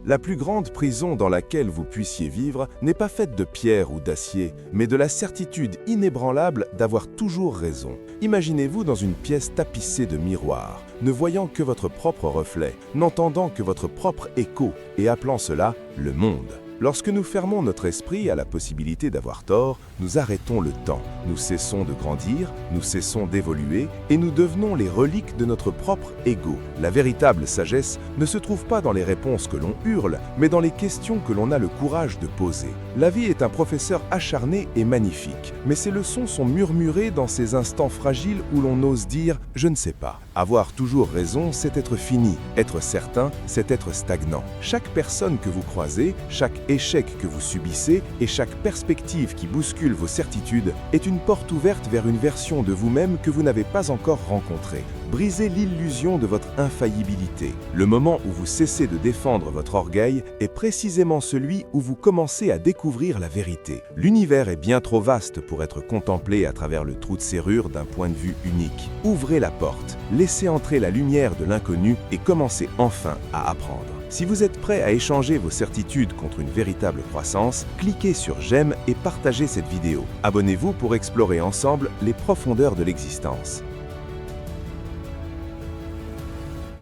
La plus grande prison dans laquelle vous puissiez vivre n'est pas faite de pierre ou d'acier, mais de la certitude inébranlable d'avoir toujours raison. Imaginez-vous dans une pièce tapissée de miroirs, ne voyant que votre propre reflet, n'entendant que votre propre écho, et appelant cela le monde. Lorsque nous fermons notre esprit à la possibilité d'avoir tort, nous arrêtons le temps, nous cessons de grandir, nous cessons d'évoluer et nous devenons les reliques de notre propre ego. La véritable sagesse ne se trouve pas dans les réponses que l'on hurle, mais dans les questions que l'on a le courage de poser. La vie est un professeur acharné et magnifique, mais ses leçons sont murmurées dans ces instants fragiles où l'on ose dire « je ne sais pas ». Avoir toujours raison, c'est être fini. Être certain, c'est être stagnant. Chaque personne que vous croisez, chaque échec que vous subissez et chaque perspective qui bouscule vos certitudes est une porte ouverte vers une version de vous-même que vous n'avez pas encore rencontrée. Brisez l'illusion de votre infaillibilité. Le moment où vous cessez de défendre votre orgueil est précisément celui où vous commencez à découvrir la vérité. L'univers est bien trop vaste pour être contemplé à travers le trou de serrure d'un point de vue unique. Ouvrez la porte, laissez entrer la lumière de l'inconnu et commencez enfin à apprendre. Si vous êtes prêt à échanger vos certitudes contre une véritable croissance, cliquez sur j'aime et partagez cette vidéo. Abonnez-vous pour explorer ensemble les profondeurs de l'existence.